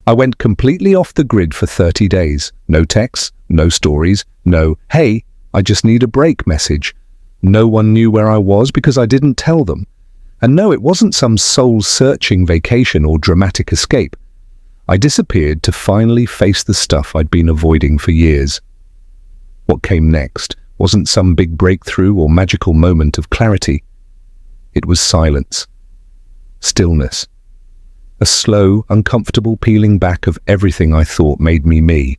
I went completely off the grid for 30 days. No texts, no stories, no, "Hey, I just need a break" message. No one knew where I was because I didn't tell them. And no, it wasn't some soul-searching vacation or dramatic escape. I disappeared to finally face the stuff I'd been avoiding for years. What came next wasn't some big breakthrough or magical moment of clarity. It was silence. Stillness. A slow, uncomfortable peeling back of everything I thought made me me.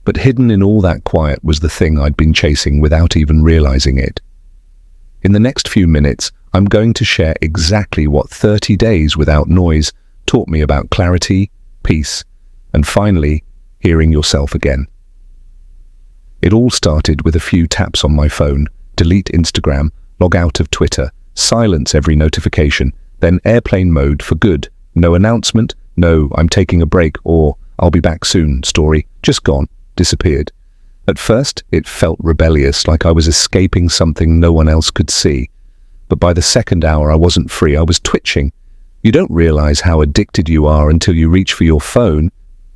But hidden in all that quiet was the thing I'd been chasing without even realizing it. In the next few minutes, I'm going to share exactly what 30 days without noise taught me about clarity, peace, and finally, hearing yourself again. It all started with a few taps on my phone: delete Instagram, log out of Twitter, silence every notification, then airplane mode for good. No announcement, no "I'm taking a break" or "I'll be back soon" story. Just gone, disappeared. At first, it felt rebellious, like I was escaping something no one else could see. But by the second hour, I wasn't free, I was twitching. You don't realize how addicted you are until you reach for your phone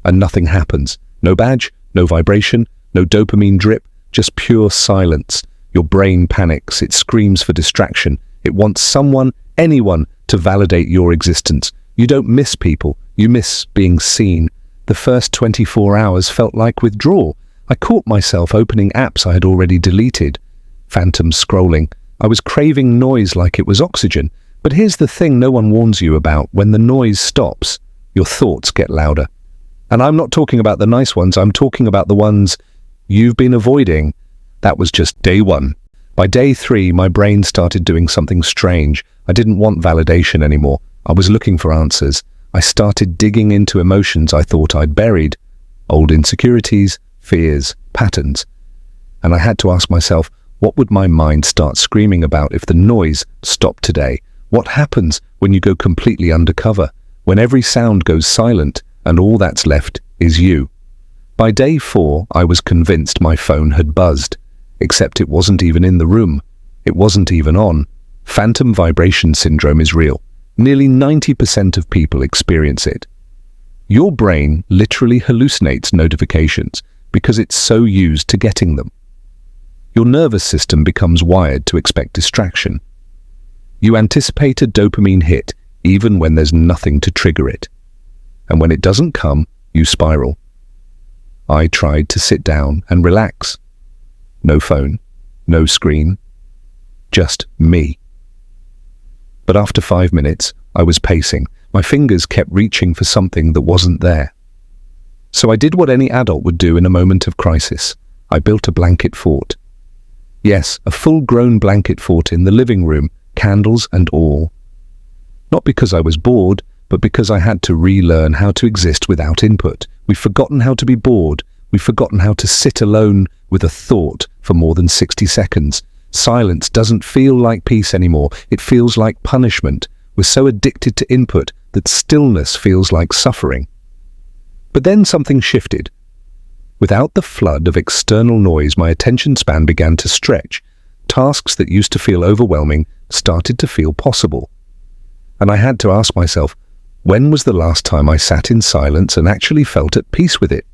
and nothing happens. No badge, no vibration, no dopamine drip, just pure silence. Your brain panics, it screams for distraction. It wants someone, anyone, to validate your existence. You don't miss people, you miss being seen. The first 24 hours felt like withdrawal. I caught myself opening apps I had already deleted. Phantom scrolling. I was craving noise like it was oxygen. But here's the thing no one warns you about. When the noise stops, your thoughts get louder. And I'm not talking about the nice ones, I'm talking about the ones you've been avoiding. That was just day one. By day 3, my brain started doing something strange. I didn't want validation anymore. I was looking for answers. I started digging into emotions I thought I'd buried. Old insecurities, fears, patterns. And I had to ask myself, what would my mind start screaming about if the noise stopped today? What happens when you go completely undercover? When every sound goes silent and all that's left is you? By day 4, I was convinced my phone had buzzed. Except it wasn't even in the room. It wasn't even on. Phantom vibration syndrome is real. Nearly 90% of people experience it. Your brain literally hallucinates notifications because it's so used to getting them. Your nervous system becomes wired to expect distraction. You anticipate a dopamine hit even when there's nothing to trigger it. And when it doesn't come, you spiral. I tried to sit down and relax. No phone, no screen, just me. But after 5 minutes, I was pacing. My fingers kept reaching for something that wasn't there. So I did what any adult would do in a moment of crisis. I built a blanket fort. Yes, a full-grown blanket fort in the living room, candles and all. Not because I was bored, but because I had to relearn how to exist without input. We've forgotten how to be bored. We've forgotten how to sit alone with a thought for more than 60 seconds. Silence doesn't feel like peace anymore. It feels like punishment. We're so addicted to input that stillness feels like suffering. But then something shifted. Without the flood of external noise, my attention span began to stretch. Tasks that used to feel overwhelming started to feel possible. And I had to ask myself, when was the last time I sat in silence and actually felt at peace with it?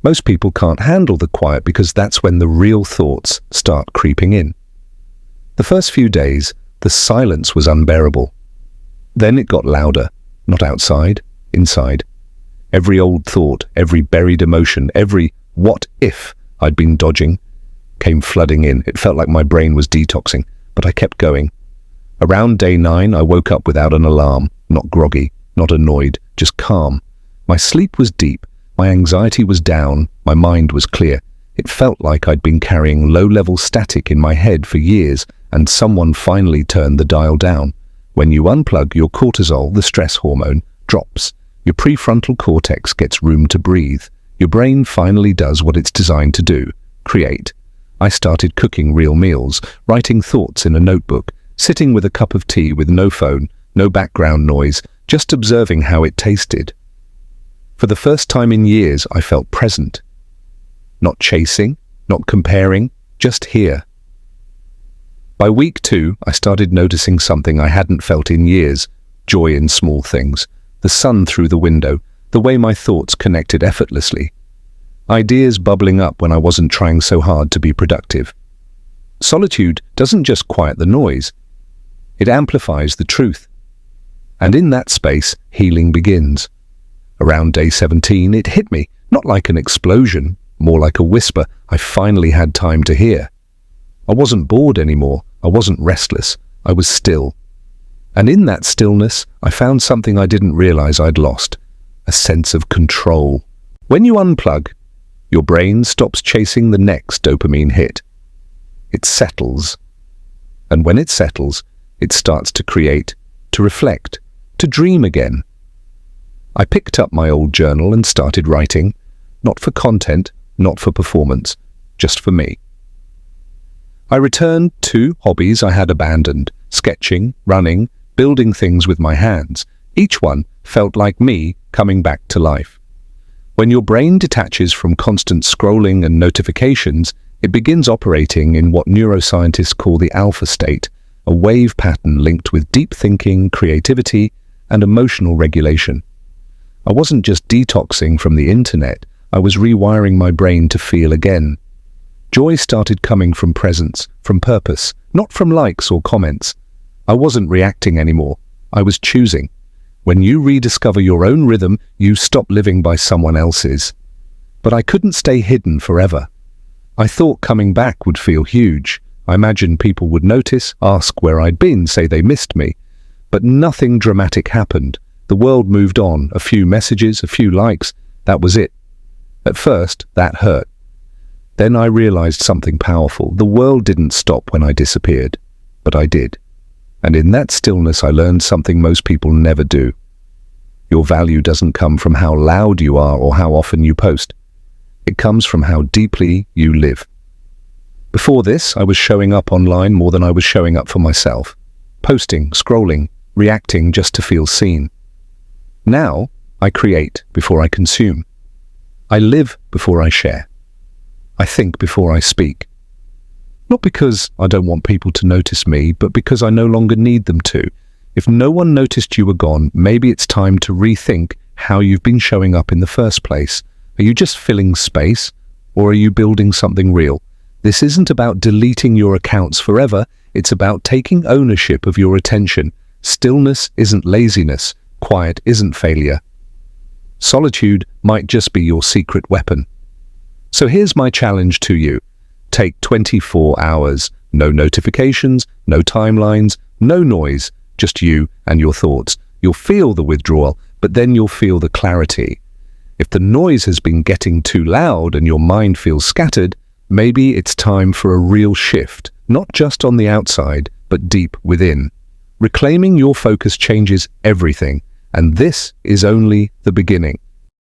Most people can't handle the quiet because that's when the real thoughts start creeping in. The first few days, the silence was unbearable. Then it got louder, not outside, inside. Every old thought, every buried emotion, every what if I'd been dodging came flooding in. It felt like my brain was detoxing, but I kept going. Around day 9, I woke up without an alarm, not groggy, not annoyed, just calm. My sleep was deep. My anxiety was down, my mind was clear. It felt like I'd been carrying low-level static in my head for years, and someone finally turned the dial down. When you unplug your cortisol, the stress hormone, drops. Your prefrontal cortex gets room to breathe. Your brain finally does what it's designed to do, create. I started cooking real meals, writing thoughts in a notebook, sitting with a cup of tea with no phone, no background noise, just observing how it tasted. For the first time in years, I felt present. Not chasing, not comparing, just here. By week 2, I started noticing something I hadn't felt in years, joy in small things. The sun through the window, the way my thoughts connected effortlessly. Ideas bubbling up when I wasn't trying so hard to be productive. Solitude doesn't just quiet the noise, it amplifies the truth. And in that space, healing begins. Around day 17, it hit me, not like an explosion, more like a whisper I finally had time to hear. I wasn't bored anymore, I wasn't restless, I was still. And in that stillness, I found something I didn't realize I'd lost, a sense of control. When you unplug, your brain stops chasing the next dopamine hit. It settles. And when it settles, it starts to create, to reflect, to dream again. I picked up my old journal and started writing, not for content, not for performance, just for me. I returned to hobbies I had abandoned, sketching, running, building things with my hands. Each one felt like me coming back to life. When your brain detaches from constant scrolling and notifications, it begins operating in what neuroscientists call the alpha state, a wave pattern linked with deep thinking, creativity, and emotional regulation. I wasn't just detoxing from the internet, I was rewiring my brain to feel again. Joy started coming from presence, from purpose, not from likes or comments. I wasn't reacting anymore, I was choosing. When you rediscover your own rhythm, you stop living by someone else's. But I couldn't stay hidden forever. I thought coming back would feel huge. I imagined people would notice, ask where I'd been, say they missed me. But nothing dramatic happened. The world moved on, a few messages, a few likes, that was it. At first, that hurt. Then I realized something powerful. The world didn't stop when I disappeared, but I did. And in that stillness I learned something most people never do. Your value doesn't come from how loud you are or how often you post. It comes from how deeply you live. Before this, I was showing up online more than I was showing up for myself. Posting, scrolling, reacting just to feel seen. Now, I create before I consume. I live before I share. I think before I speak. Not because I don't want people to notice me, but because I no longer need them to. If no one noticed you were gone, maybe it's time to rethink how you've been showing up in the first place. Are you just filling space, or are you building something real? This isn't about deleting your accounts forever, it's about taking ownership of your attention. Stillness isn't laziness, quiet isn't failure. Solitude might just be your secret weapon. So here's my challenge to you. Take 24 hours, no notifications, no timelines, no noise, just you and your thoughts. You'll feel the withdrawal, but then you'll feel the clarity. If the noise has been getting too loud and your mind feels scattered, maybe it's time for a real shift, not just on the outside, but deep within. Reclaiming your focus changes everything, and this is only the beginning.